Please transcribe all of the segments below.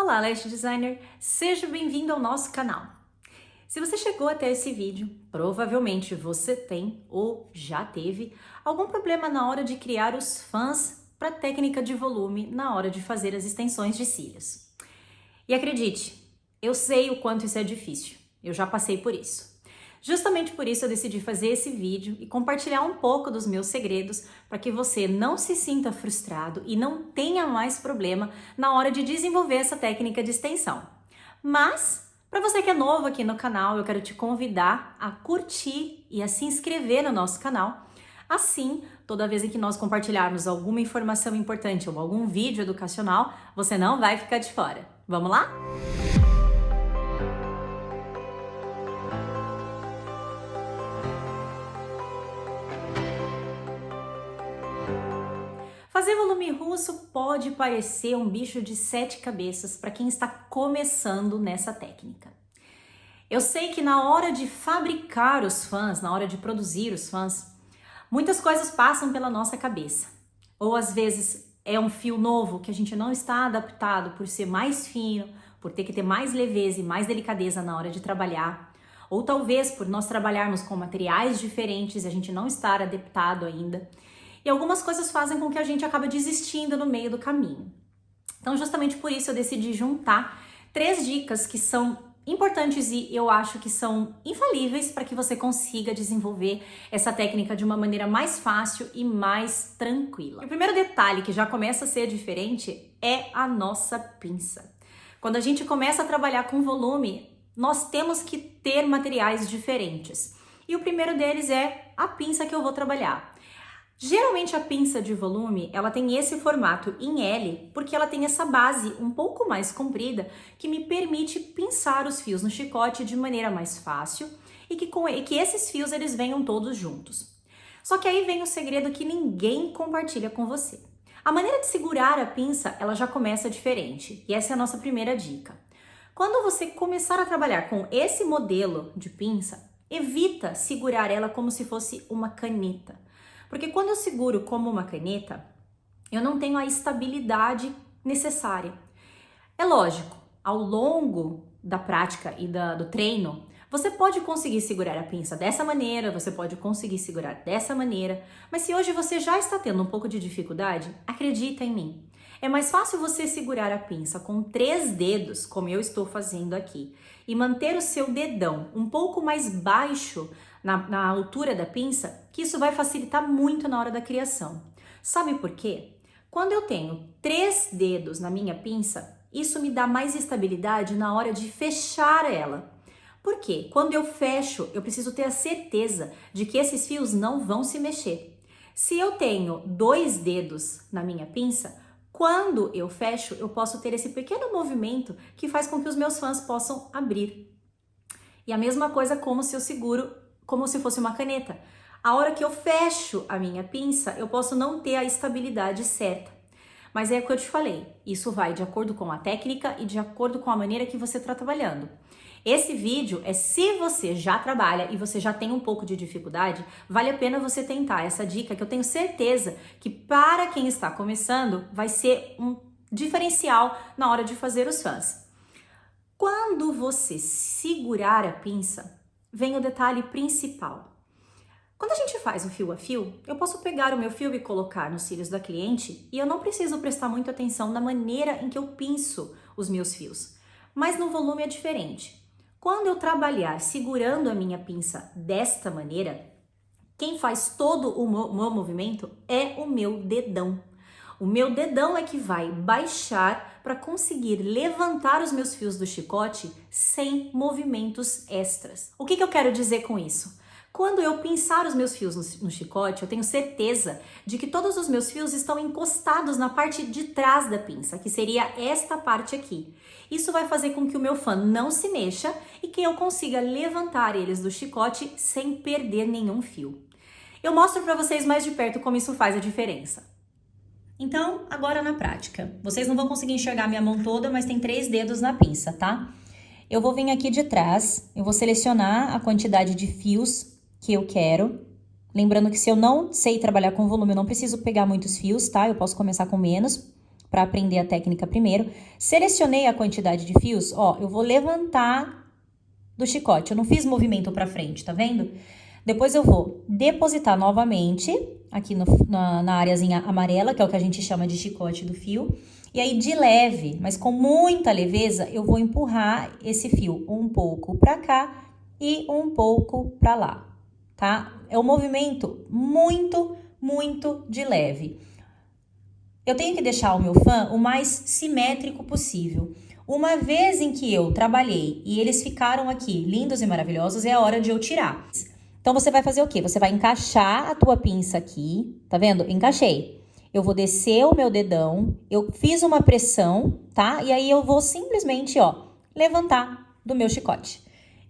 Olá, Lash Designer! Seja bem-vindo ao nosso canal. Se você chegou até esse vídeo, provavelmente você tem ou já teve algum problema na hora de criar os fãs para técnica de volume na hora de fazer as extensões de cílios. E acredite, eu sei o quanto isso é difícil, eu já passei por isso. Justamente por isso eu decidi fazer esse vídeo e compartilhar um pouco dos meus segredos para que você não se sinta frustrado e não tenha mais problema na hora de desenvolver essa técnica de extensão. Mas, para você que é novo aqui no canal, eu quero te convidar a curtir e a se inscrever no nosso canal. Assim, toda vez em que nós compartilharmos alguma informação importante ou algum vídeo educacional, você não vai ficar de fora. Vamos lá? Fazer volume russo pode parecer um bicho de 7 cabeças para quem está começando nessa técnica. Eu sei que na hora de fabricar os fãs, na hora de produzir os fãs, muitas coisas passam pela nossa cabeça. Ou às vezes é um fio novo que a gente não está adaptado por ser mais fino, por ter que ter mais leveza e mais delicadeza na hora de trabalhar. Ou talvez por nós trabalharmos com materiais diferentes e a gente não estar adaptado ainda. E algumas coisas fazem com que a gente acabe desistindo no meio do caminho. Então, justamente por isso eu decidi juntar 3 dicas que são importantes e eu acho que são infalíveis para que você consiga desenvolver essa técnica de uma maneira mais fácil e mais tranquila. O primeiro detalhe que já começa a ser diferente é a nossa pinça. Quando a gente começa a trabalhar com volume, nós temos que ter materiais diferentes. E o primeiro deles é a pinça que eu vou trabalhar. Geralmente a pinça de volume, ela tem esse formato em L, porque ela tem essa base um pouco mais comprida, que me permite pinçar os fios no chicote de maneira mais fácil e que esses fios eles venham todos juntos. Só que aí vem o segredo que ninguém compartilha com você. A maneira de segurar a pinça, ela já começa diferente, e essa é a nossa primeira dica. Quando você começar a trabalhar com esse modelo de pinça, evita segurar ela como se fosse uma caneta. Porque quando eu seguro como uma caneta, eu não tenho a estabilidade necessária. É lógico, ao longo da prática e do treino, você pode conseguir segurar a pinça dessa maneira, você pode conseguir segurar dessa maneira, mas se hoje você já está tendo um pouco de dificuldade, acredita em mim. É mais fácil você segurar a pinça com 3 dedos, como eu estou fazendo aqui, e manter o seu dedão um pouco mais baixo na altura da pinça, que isso vai facilitar muito na hora da criação. Sabe por quê? Quando eu tenho 3 dedos na minha pinça, isso me dá mais estabilidade na hora de fechar ela. Por quê? Quando eu fecho, eu preciso ter a certeza de que esses fios não vão se mexer. Se eu tenho 2 dedos na minha pinça, quando eu fecho, eu posso ter esse pequeno movimento que faz com que os meus fãs possam abrir. E a mesma coisa como se eu seguro como se fosse uma caneta. A hora que eu fecho a minha pinça, eu posso não ter a estabilidade certa. Mas é o que eu te falei, isso vai de acordo com a técnica e de acordo com a maneira que você está trabalhando. Esse vídeo é se você já trabalha e você já tem um pouco de dificuldade, vale a pena você tentar essa dica que eu tenho certeza que para quem está começando vai ser um diferencial na hora de fazer os fãs. Quando você segurar a pinça, vem o detalhe principal. Quando a gente faz o fio a fio, eu posso pegar o meu fio e colocar nos cílios da cliente e eu não preciso prestar muita atenção na maneira em que eu pinço os meus fios. Mas no volume é diferente. Quando eu trabalhar segurando a minha pinça desta maneira, quem faz todo o meu movimento é o meu dedão. O meu dedão é que vai baixar para conseguir levantar os meus fios do chicote sem movimentos extras. O que eu quero dizer com isso? Quando eu pinçar os meus fios no chicote, eu tenho certeza de que todos os meus fios estão encostados na parte de trás da pinça, que seria esta parte aqui. Isso vai fazer com que o meu fã não se mexa e que eu consiga levantar eles do chicote sem perder nenhum fio. Eu mostro para vocês mais de perto como isso faz a diferença. Então, agora na prática. Vocês não vão conseguir enxergar minha mão toda, mas tem 3 dedos na pinça, tá? Eu vou vir aqui de trás, eu vou selecionar a quantidade de fios que eu quero. Lembrando que se eu não sei trabalhar com volume, eu não preciso pegar muitos fios, tá? Eu posso começar com menos. para aprender a técnica primeiro. Selecionei a quantidade de fios, ó, eu vou levantar do chicote, eu não fiz movimento para frente, tá vendo? Depois eu vou depositar novamente aqui na areazinha amarela, que é o que a gente chama de chicote do fio. E aí, de leve, mas com muita leveza, eu vou empurrar esse fio um pouco para cá e um pouco para lá, tá? É um movimento muito de leve. Eu tenho que deixar o meu fã o mais simétrico possível. Uma vez em que eu trabalhei e eles ficaram aqui lindos e maravilhosos, é a hora de eu tirar. Então, você vai fazer o quê? Você vai encaixar a tua pinça aqui, tá vendo? Encaixei. Eu vou descer o meu dedão, eu fiz uma pressão, tá? E aí, eu vou simplesmente, ó, levantar do meu chicote.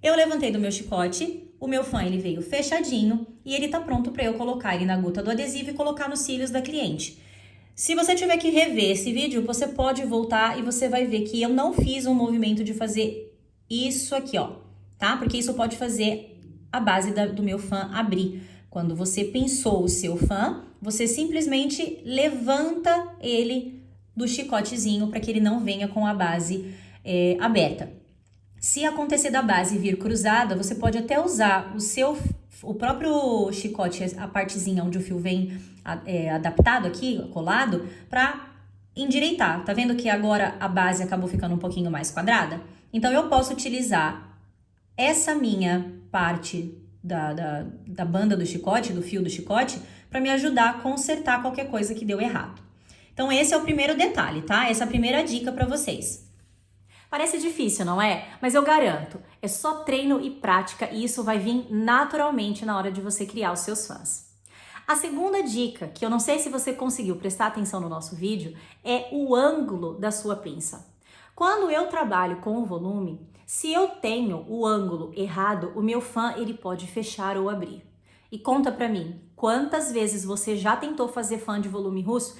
Eu levantei do meu chicote, o meu fã, ele veio fechadinho e ele tá pronto para eu colocar ele na gota do adesivo e colocar nos cílios da cliente. Se você tiver que rever esse vídeo, você pode voltar e você vai ver que eu não fiz um movimento de fazer isso aqui, ó, tá? Porque isso pode fazer a base do meu fã abrir. Quando você pinçou o seu fã, você simplesmente levanta ele do chicotezinho para que ele não venha com a base aberta. Se acontecer da base vir cruzada, você pode até usar o próprio chicote, a partezinha onde o fio vem adaptado aqui, colado, para endireitar. Tá vendo que agora a base acabou ficando um pouquinho mais quadrada? Então, eu posso utilizar essa minha parte da banda do chicote, do fio do chicote, para me ajudar a consertar qualquer coisa que deu errado. Então, esse é o primeiro detalhe, tá? Essa é a primeira dica para vocês. Parece difícil, não é? Mas eu garanto, é só treino e prática e isso vai vir naturalmente na hora de você criar os seus fãs. A segunda dica, que eu não sei se você conseguiu prestar atenção no nosso vídeo, é o ângulo da sua pinça. Quando eu trabalho com o volume, se eu tenho o ângulo errado, o meu fã ele pode fechar ou abrir. E conta pra mim, quantas vezes você já tentou fazer fã de volume russo?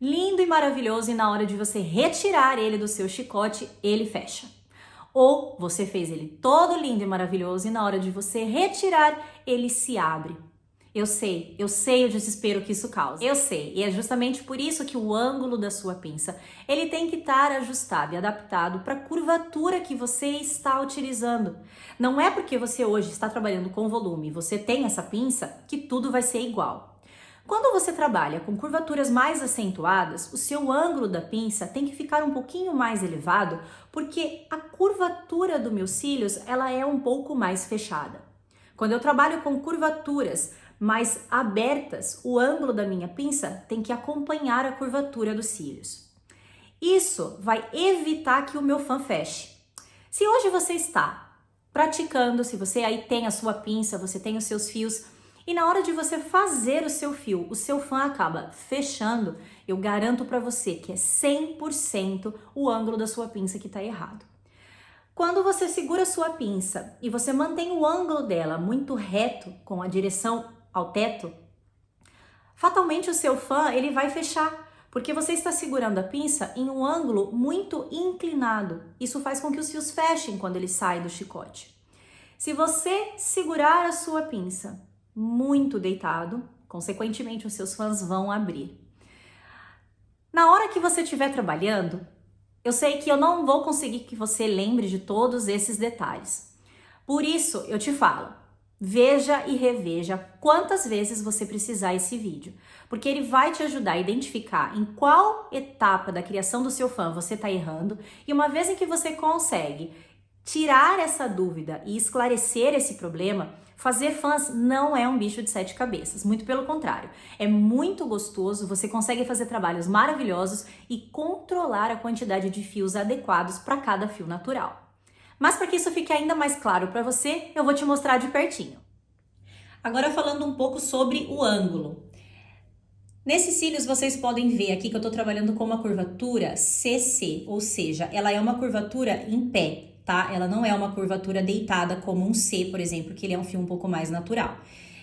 Lindo e maravilhoso, e na hora de você retirar ele do seu chicote, ele fecha. Ou você fez ele todo lindo e maravilhoso e na hora de você retirar, ele se abre. Eu sei o desespero que isso causa. Eu sei, e é justamente por isso que o ângulo da sua pinça, ele tem que estar ajustado e adaptado para a curvatura que você está utilizando. Não é porque você hoje está trabalhando com volume e você tem essa pinça que tudo vai ser igual. Quando você trabalha com curvaturas mais acentuadas, o seu ângulo da pinça tem que ficar um pouquinho mais elevado, porque a curvatura dos meus cílios, ela é um pouco mais fechada. Quando eu trabalho com curvaturas mais abertas, o ângulo da minha pinça tem que acompanhar a curvatura dos cílios. Isso vai evitar que o meu fã feche. Se hoje você está praticando, se você aí tem a sua pinça, você tem os seus fios, e na hora de você fazer o seu fio, o seu fã acaba fechando, eu garanto para você que é 100% o ângulo da sua pinça que está errado. Quando você segura a sua pinça e você mantém o ângulo dela muito reto, com a direção ao teto, fatalmente o seu fã ele vai fechar, porque você está segurando a pinça em um ângulo muito inclinado. Isso faz com que os fios fechem quando ele sai do chicote. Se você segurar a sua pinça muito deitado, consequentemente os seus fãs vão abrir. Na hora que você estiver trabalhando, eu sei que eu não vou conseguir que você lembre de todos esses detalhes. Por isso, eu te falo, veja e reveja quantas vezes você precisar esse vídeo, porque ele vai te ajudar a identificar em qual etapa da criação do seu fã você está errando, e uma vez em que você consegue tirar essa dúvida e esclarecer esse problema, fazer fãs não é um bicho de 7 cabeças, muito pelo contrário. É muito gostoso, você consegue fazer trabalhos maravilhosos e controlar a quantidade de fios adequados para cada fio natural. Mas para que isso fique ainda mais claro para você, eu vou te mostrar de pertinho. Agora falando um pouco sobre o ângulo. Nesses cílios vocês podem ver aqui que eu estou trabalhando com uma curvatura CC, ou seja, ela é uma curvatura em pé. Tá? Ela não é uma curvatura deitada como um C, por exemplo, que ele é um fio um pouco mais natural.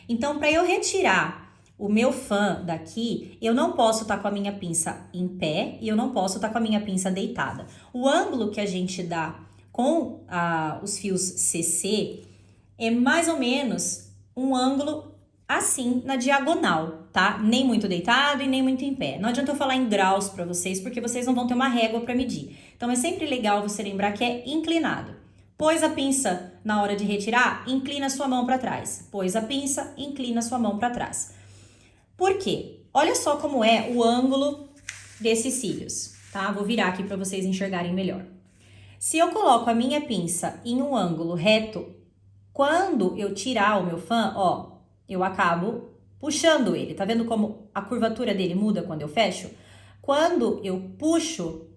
Então, para eu retirar o meu fã daqui, eu não posso estar com a minha pinça em pé e eu não posso estar com a minha pinça deitada. O ângulo que a gente dá com os fios CC é mais ou menos um ângulo assim na diagonal, tá? Nem muito deitado e nem muito em pé. Não adianta eu falar em graus para vocês, porque vocês não vão ter uma régua para medir. Então é sempre legal você lembrar que é inclinado. Pôs a pinça na hora de retirar, inclina sua mão para trás. Pôs a pinça, inclina sua mão para trás. Por quê? Olha só como é o ângulo desses cílios, tá? Vou virar aqui para vocês enxergarem melhor. Se eu coloco a minha pinça em um ângulo reto, quando eu tirar o meu fã, ó, eu acabo puxando ele. Tá vendo como a curvatura dele muda quando eu fecho? Quando eu puxo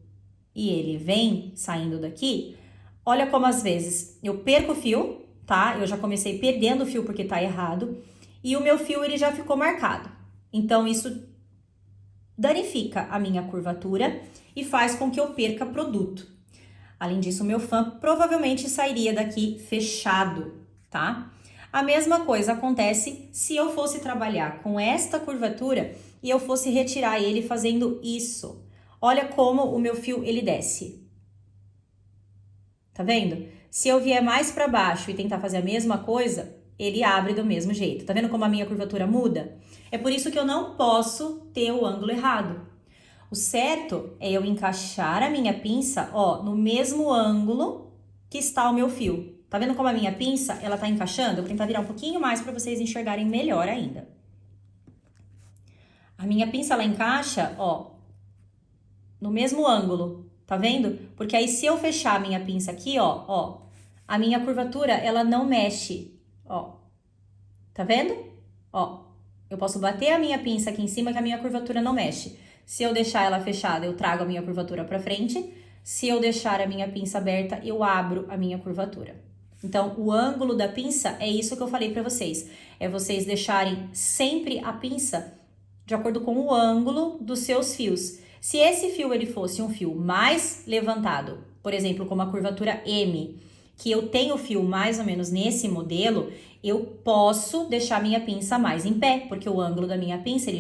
e ele vem saindo daqui, olha como às vezes eu perco o fio, tá? Eu já comecei perdendo o fio porque tá errado. E o meu fio ele já ficou marcado. Então isso danifica a minha curvatura e faz com que eu perca produto. Além disso, o meu fã provavelmente sairia daqui fechado, tá? A mesma coisa acontece se eu fosse trabalhar com esta curvatura e eu fosse retirar ele fazendo isso. Olha como o meu fio ele desce. Tá vendo? Se eu vier mais para baixo e tentar fazer a mesma coisa, ele abre do mesmo jeito. Tá vendo como a minha curvatura muda? É por isso que eu não posso ter o ângulo errado. O certo é eu encaixar a minha pinça, ó, no mesmo ângulo que está o meu fio. Tá vendo como a minha pinça, ela tá encaixando? Eu vou tentar virar um pouquinho mais para vocês enxergarem melhor ainda. A minha pinça, ela encaixa, ó, no mesmo ângulo, tá vendo? Porque aí se eu fechar a minha pinça aqui, ó, a minha curvatura, ela não mexe, ó. Tá vendo? Ó, eu posso bater a minha pinça aqui em cima que a minha curvatura não mexe. Se eu deixar ela fechada, eu trago a minha curvatura para frente. Se eu deixar a minha pinça aberta, eu abro a minha curvatura. Então, o ângulo da pinça é isso que eu falei para vocês. É vocês deixarem sempre a pinça de acordo com o ângulo dos seus fios. Se esse fio ele fosse um fio mais levantado, por exemplo, como a curvatura M, que eu tenho o fio mais ou menos nesse modelo, eu posso deixar minha pinça mais em pé, porque o ângulo da minha pinça,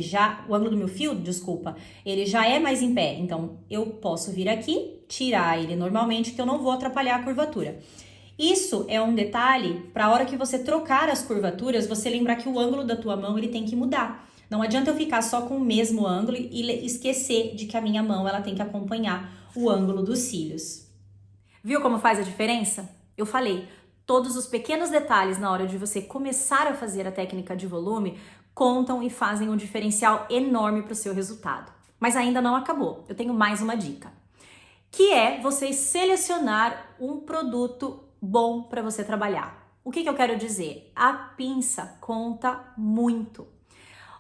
o ângulo do meu fio, desculpa, ele já é mais em pé. Então, eu posso vir aqui, tirar ele normalmente, que eu não vou atrapalhar a curvatura. Isso é um detalhe para a hora que você trocar as curvaturas, você lembrar que o ângulo da tua mão, ele tem que mudar. Não adianta eu ficar só com o mesmo ângulo e esquecer de que a minha mão, ela tem que acompanhar o ângulo dos cílios. Viu como faz a diferença? Eu falei, todos os pequenos detalhes na hora de você começar a fazer a técnica de volume contam e fazem um diferencial enorme para o seu resultado. Mas ainda não acabou, eu tenho mais uma dica, que é você selecionar um produto bom para você trabalhar. O que eu quero dizer? A pinça conta muito.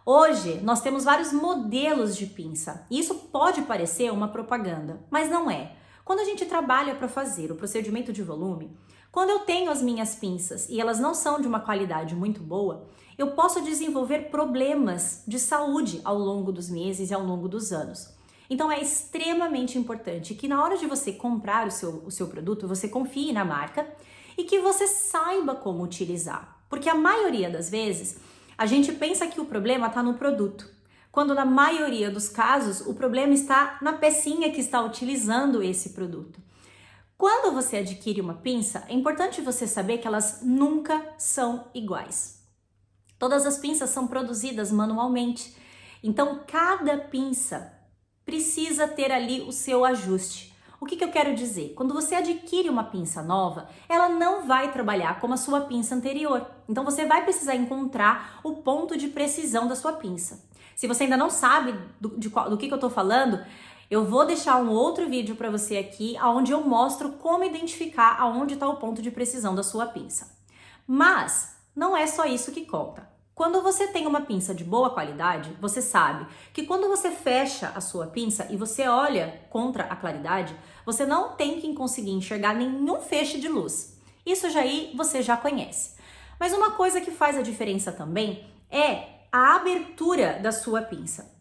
Hoje, nós temos vários modelos de pinça, e isso pode parecer uma propaganda, mas não é. Quando a gente trabalha para fazer o procedimento de volume, quando eu tenho as minhas pinças e elas não são de uma qualidade muito boa, eu posso desenvolver problemas de saúde ao longo dos meses e ao longo dos anos. Então é extremamente importante que na hora de você comprar o seu produto, você confie na marca e que você saiba como utilizar. Porque a maioria das vezes, a gente pensa que o problema está no produto, quando na maioria dos casos o problema está na pecinha que está utilizando esse produto. Quando você adquire uma pinça, é importante você saber que elas nunca são iguais. Todas as pinças são produzidas manualmente, então cada pinça precisa ter ali o seu ajuste. O que eu quero dizer? Quando você adquire uma pinça nova, ela não vai trabalhar como a sua pinça anterior. Então você vai precisar encontrar o ponto de precisão da sua pinça. Se você ainda não sabe do que eu tô falando, eu vou deixar um outro vídeo para você aqui, onde eu mostro como identificar aonde está o ponto de precisão da sua pinça. Mas não é só isso que conta. Quando você tem uma pinça de boa qualidade, você sabe que quando você fecha a sua pinça e você olha contra a claridade, você não tem que conseguir enxergar nenhum feixe de luz. Isso já aí você já conhece. Mas uma coisa que faz a diferença também é a abertura da sua pinça.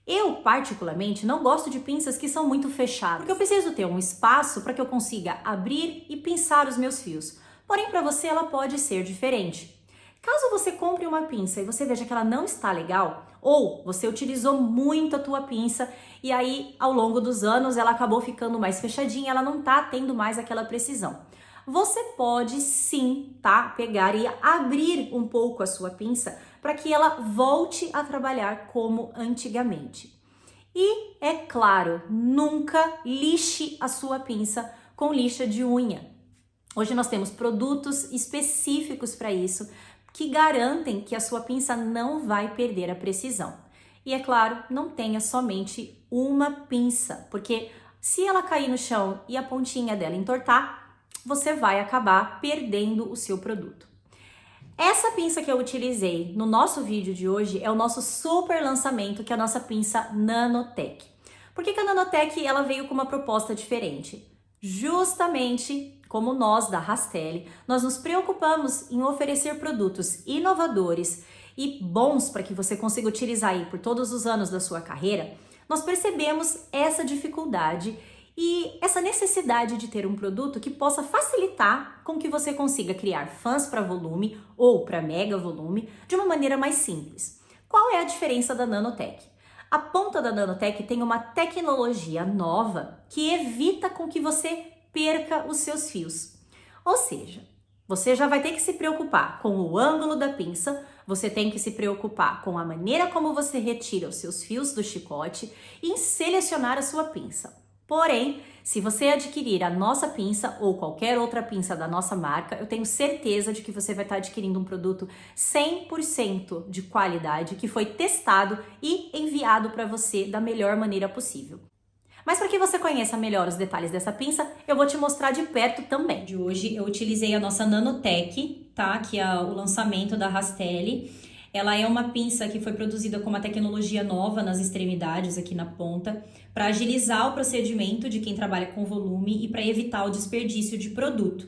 Eu, particularmente, não gosto de pinças que são muito fechadas, porque eu preciso ter um espaço para que eu consiga abrir e pinçar os meus fios. Porém, para você, ela pode ser diferente. Caso você compre uma pinça e você veja que ela não está legal, ou você utilizou muito a tua pinça e aí, ao longo dos anos, ela acabou ficando mais fechadinha, ela não está tendo mais aquela precisão. Você pode sim, tá? Pegar e abrir um pouco a sua pinça para que ela volte a trabalhar como antigamente. E, é claro, nunca lixe a sua pinça com lixa de unha. Hoje nós temos produtos específicos para isso que garantem que a sua pinça não vai perder a precisão. E é claro, não tenha somente uma pinça, porque se ela cair no chão e a pontinha dela entortar, você vai acabar perdendo o seu produto. Essa pinça que eu utilizei no nosso vídeo de hoje é o nosso super lançamento, que é a nossa pinça Nanotech. Por que a Nanotech ela veio com uma proposta diferente? Justamente como nós da Rastelli, nós nos preocupamos em oferecer produtos inovadores e bons para que você consiga utilizar aí por todos os anos da sua carreira. Nós percebemos essa dificuldade e essa necessidade de ter um produto que possa facilitar com que você consiga criar fãs para volume ou para mega volume de uma maneira mais simples. Qual é a diferença da Nanotech? A ponta da Nanotech tem uma tecnologia nova que evita com que você perca os seus fios. Ou seja, você já vai ter que se preocupar com o ângulo da pinça, você tem que se preocupar com a maneira como você retira os seus fios do chicote e em selecionar a sua pinça. Porém, se você adquirir a nossa pinça ou qualquer outra pinça da nossa marca, eu tenho certeza de que você vai estar adquirindo um produto 100% de qualidade que foi testado e enviado para você da melhor maneira possível. Mas para que você conheça melhor os detalhes dessa pinça, eu vou te mostrar de perto também. De hoje eu utilizei a nossa Nanotech, tá? Que é o lançamento da Rastelli. Ela é uma pinça que foi produzida com uma tecnologia nova nas extremidades aqui na ponta, para agilizar o procedimento de quem trabalha com volume e para evitar o desperdício de produto.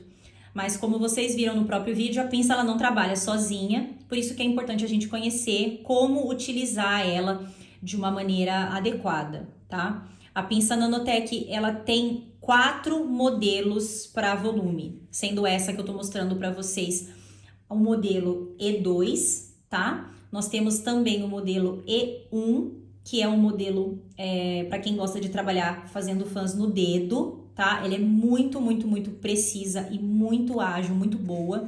Mas como vocês viram no próprio vídeo, a pinça ela não trabalha sozinha, por isso que é importante a gente conhecer como utilizar ela de uma maneira adequada, tá? A pinça Nanotech, ela tem 4 modelos para volume, sendo essa que eu tô mostrando para vocês o modelo E2, tá? Nós temos também o modelo E1, que é um modelo para quem gosta de trabalhar fazendo fãs no dedo, tá? Ela é muito precisa e muito ágil, muito boa.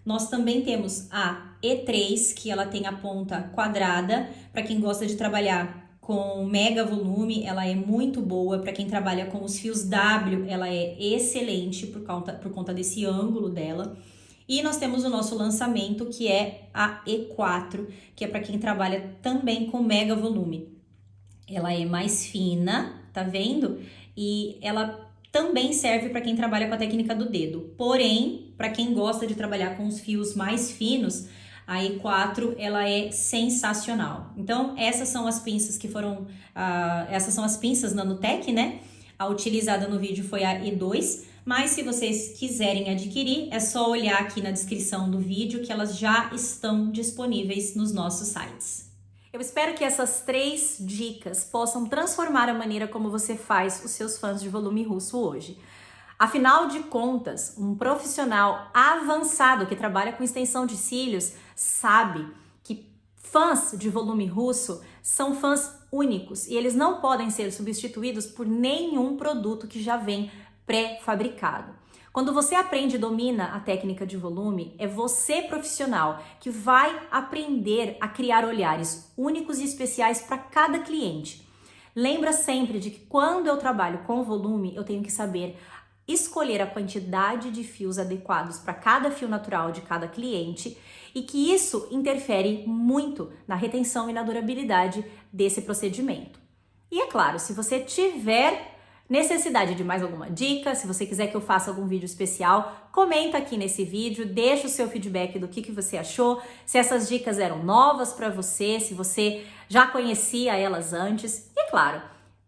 Nós também temos a E3, que ela tem a ponta quadrada, para quem gosta de trabalhar com mega volume, ela é muito boa. Para quem trabalha com os fios W, ela é excelente por conta desse ângulo dela. E nós temos o nosso lançamento, que é a E4, que é para quem trabalha também com mega volume. Ela é mais fina, tá vendo? E ela também serve para quem trabalha com a técnica do dedo. Porém, para quem gosta de trabalhar com os fios mais finos, a E4 ela é sensacional. Então, essas são as pinças que foram... essas são as pinças Nanotech, né? A utilizada no vídeo foi a E2. Mas se vocês quiserem adquirir, é só olhar aqui na descrição do vídeo que elas já estão disponíveis nos nossos sites. Eu espero que essas 3 dicas possam transformar a maneira como você faz os seus fãs de volume russo hoje. Afinal de contas, um profissional avançado que trabalha com extensão de cílios sabe que fãs de volume russo são fãs únicos e eles não podem ser substituídos por nenhum produto que já vem pré-fabricado. Quando você aprende e domina a técnica de volume, é você profissional que vai aprender a criar olhares únicos e especiais para cada cliente. Lembra sempre de que quando eu trabalho com volume, eu tenho que saber escolher a quantidade de fios adequados para cada fio natural de cada cliente e que isso interfere muito na retenção e na durabilidade desse procedimento. E é claro, se você tiver necessidade de mais alguma dica, se você quiser que eu faça algum vídeo especial, comenta aqui nesse vídeo, deixa o seu feedback do que você achou, se essas dicas eram novas para você, se você já conhecia elas antes. E claro,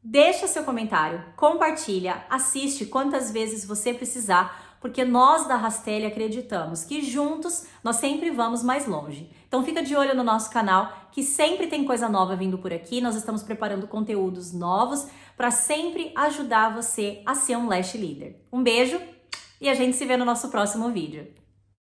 deixa seu comentário, compartilha, assiste quantas vezes você precisar, porque nós da Rastelli acreditamos que juntos nós sempre vamos mais longe. Então fica de olho no nosso canal, que sempre tem coisa nova vindo por aqui. Nós estamos preparando conteúdos novos para sempre ajudar você a ser um lash leader. Um beijo e a gente se vê no nosso próximo vídeo.